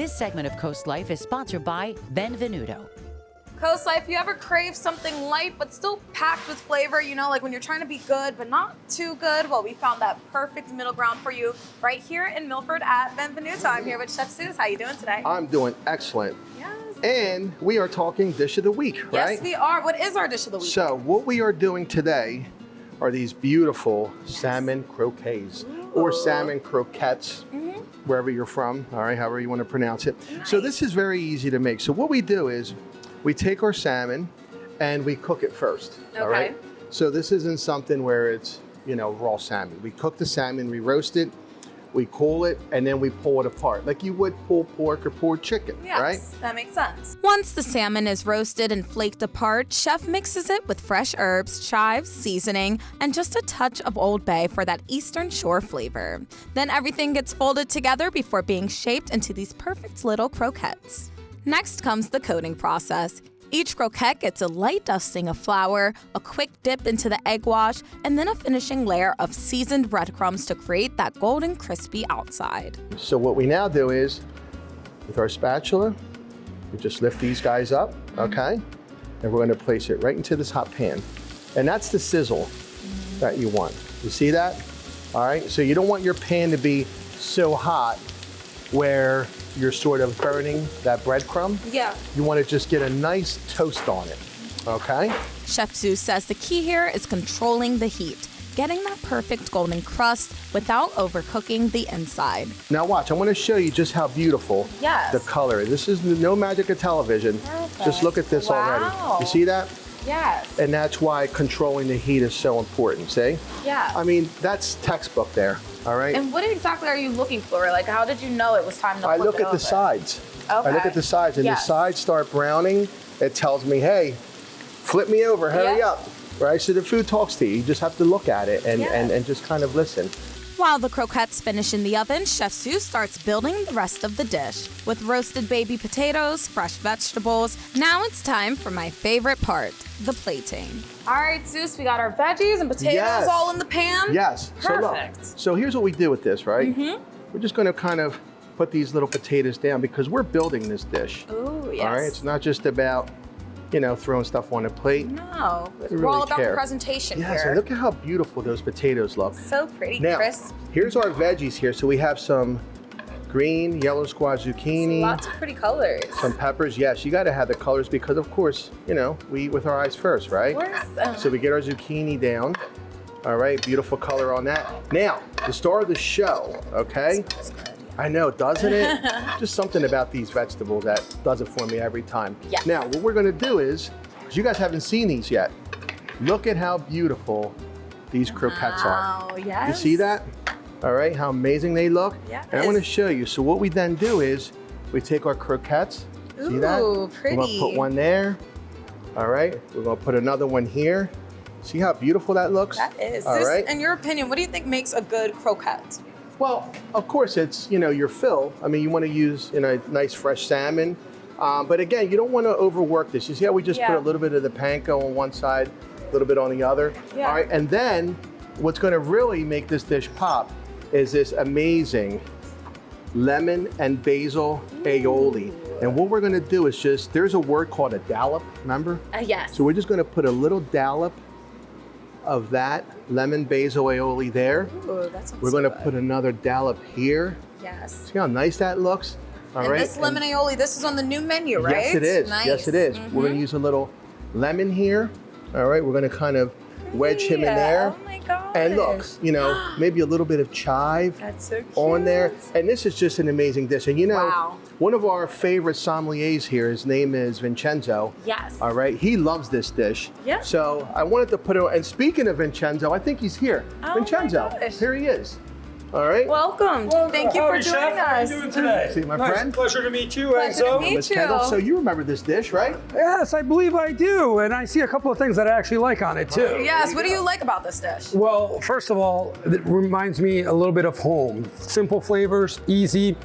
This segment of Coast Life is sponsored by Benvenuto. CoastLife, you ever crave something light but still packed with flavor? You know, like when you're trying to be good but not too good? Well, we found that perfect middle ground for you right here in Milford at Benvenuto. I'm here with Chef Seuss. How you doing today? I'm doing excellent. Yes. And we are talking dish of the week, right? Yes, we are. What is our dish of the week? So what we are doing today are these beautiful salmon croquettes or salmon croquettes, wherever you're from, all right, however you want to pronounce it. Nice. So this is very easy to make. So what we do is we take our salmon and we cook it first, all right? So this isn't something where it's, you know, raw salmon. We cook the salmon, we roast it, we cool it, and then we pull it apart like you would pull pork or pull chicken, right? Yes, that makes sense. Once the salmon is roasted and flaked apart, Chef mixes it with fresh herbs, chives, seasoning, and just a touch of Old Bay for that Eastern Shore flavor. Then everything gets folded together before being shaped into these perfect little croquettes. Next comes the coating process. Each croquette gets a light dusting of flour, a quick dip into the egg wash, and then a finishing layer of seasoned breadcrumbs to create that golden crispy outside. So what we now do is, with our spatula, we just lift these guys up, okay? And we're gonna place it right into this hot pan. And that's the sizzle that you want. You see that? All right, so you don't want your pan to be so hot where you're sort of burning that breadcrumb. Yeah. You want to just get a nice toast on it, okay? Chef Seuss says the key here is controlling the heat, getting that perfect golden crust without overcooking the inside. Now watch, I want to show you just how beautiful Yes. the color is. This is no magic of television. Perfect. Just look at this Wow. already. You see that? Yes. And that's why controlling the heat is so important, see? Yeah. I mean, that's textbook there, all right? And what exactly are you looking for? Like, how did you know it was time to I flip look it at the over? sides. I look Okay. at the sides, and Yes. the sides start browning. It tells me, hey, flip me over, hurry Yeah. up, right? So the food talks to you. You just have to look at it and, Yeah. and just kind of listen. While the croquettes finish in the oven, Chef Seuss starts building the rest of the dish. With roasted baby potatoes, fresh vegetables, now it's time for my favorite part, the plating. All right, Zeus, we got our veggies and potatoes Yes. all in the pan. Yes. Perfect. So here's what we do with this, right? We're just going to kind of put these little potatoes down because we're building this dish. Ooh, yes. All right. It's not just about, you know, throwing stuff on a plate. No, we're really all about care. the presentation Yes. here. And look at how beautiful those potatoes look. So pretty, Now, crisp. here's our veggies here. So we have some green, yellow squash zucchini, Lots of pretty colors. some peppers. Yes, you got to have the colors because, of course, you know, we eat with our eyes first, right? So we get our zucchini down. All right, beautiful color on that. Now, the star of the show, okay? I know, doesn't it? Just something about these vegetables that does it for me every time. Yes. Now, what we're gonna do is, because you guys haven't seen these yet, look at how beautiful these croquettes are. Oh, yes. You see that? All right, how amazing they look? Yes. And I want to show you. So what we then do is we take our croquettes. See that? Ooh, We're pretty. going to put one there. All right, we're going to put another one here. See how beautiful that looks? That is. All Zeus, right. in your opinion, what do you think makes a good croquette? Well, of course, it's, you know, your fill. I mean, you want to use, you know, nice fresh salmon. But again, you don't want to overwork this. You see how we just put Yeah. a little bit of the panko on one side, a little bit on the other? Yeah. All right, and then what's going to really make this dish pop is this amazing lemon and basil aioli. And what we're gonna do is just, there's a word called a dollop, remember? Yes. So we're just gonna put a little dollop of that lemon basil aioli there. Ooh, that sounds We're so gonna good. put another dollop here. Yes. See how nice that looks? All And right. this lemon aioli, this is on the new menu, right? Yes, it is. Nice. Yes, it is. We're gonna use a little lemon here. All right, we're gonna kind of wedge him in Yeah. there. Oh my gosh. And look, you know, maybe a little bit of chive That's so cute. on there. And this is just an amazing dish. And you know, Wow. one of our favorite sommeliers here, his name is Vincenzo. Yes. All right, he loves this dish. Yeah. So I wanted to put it on. And speaking of Vincenzo, I think he's here. Oh my Vincenzo, gosh. here he is. All right. Welcome. Thank you for Howdy, joining Chef. How are us. you doing today? See, my Nice. friend. Pleasure to meet you, Pleasure to Enzo. meet Miss you. Kendall, so you remember this dish, right? Yes, I believe I do, and I see a couple of things that I actually like on it too. Yes, what do you like about this dish? Well, first of all, it reminds me a little bit of home. Simple flavors, easy.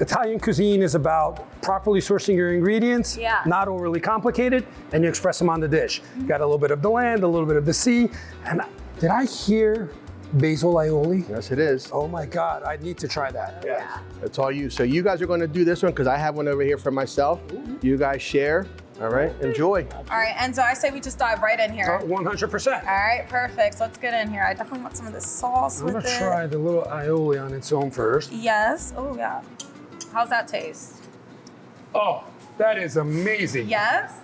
Italian cuisine is about properly sourcing your ingredients, Yeah. not overly complicated, and you express them on the dish. You got a little bit of the land, a little bit of the sea, and did I hear basil aioli. Yes, it is. Oh my God, I need to try that. Yeah. That's all you. So you guys are going to do this one because I have one over here for myself. You guys share. All right, enjoy. All right, Enzo, I say we just dive right in here. 100%. All right, perfect. So let's get in here. I definitely want some of this sauce I'm with gonna it. try the little aioli on its own first. Yes. Oh, yeah. How's that taste? Oh, that is amazing. Yes?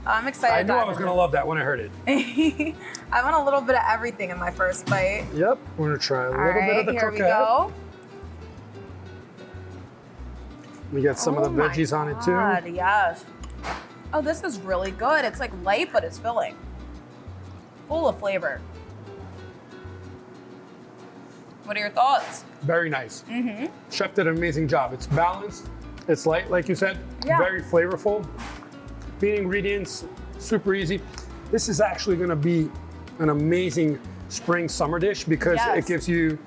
I'm excited. I knew I was gonna love that when I heard it. I want a little bit of everything in my first bite. Yep, we're gonna try a All little bit right, of the here we croquette. go. We got some of the Oh my veggies on it too. God, yes. Oh, this is really good. It's like light, but it's filling. Full of flavor. What are your thoughts? Very nice. Chef did an amazing job. It's balanced, it's light, like you said, Yeah. very flavorful. The ingredients, super easy. This is actually gonna be an amazing spring summer dish because Yes. it gives you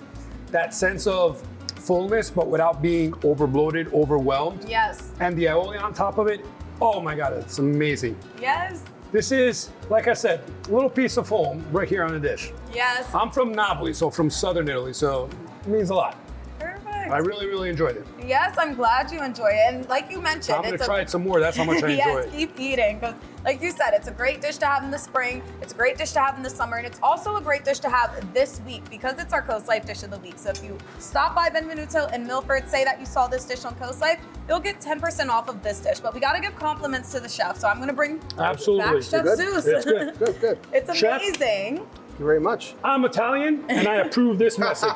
that sense of fullness, but without being over bloated, overwhelmed. Yes. And the aioli on top of it, oh my God, it's amazing. Yes. This is, like I said, a little piece of home right here on the dish. Yes. I'm from Napoli, so from southern Italy, so it means a lot. Perfect. I really, really enjoyed it. Yes, I'm glad you enjoy it. And like you mentioned, I'm gonna it's try it some more. That's how much I enjoy yes, it. keep eating. Because like you said, it's a great dish to have in the spring. It's a great dish to have in the summer. And it's also a great dish to have this week because it's our Coast Life dish of the week. So if you stop by Benvenuto in Milford, say that you saw this dish on Coast Life, you'll get 10% off of this dish. But we got to give compliments to the chef. So I'm going to bring Absolutely. back Chef Good? Zeus. It's good. Good, good. It's Chef? amazing. Thank you very much. I'm Italian, and I approve this message.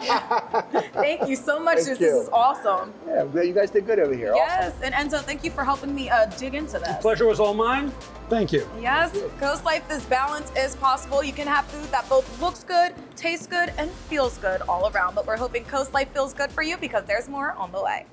Thank you so much, Thank Zeus. you. This is awesome. Yeah, I'm glad you guys did good over here. Yes. And Enzo, thank you for helping me dig into this. Pleasure was all mine. Thank you. Yes, Coast Life, this balance is possible. You can have food that both looks good, tastes good, and feels good all around. But we're hoping Coast Life feels good for you because there's more on the way.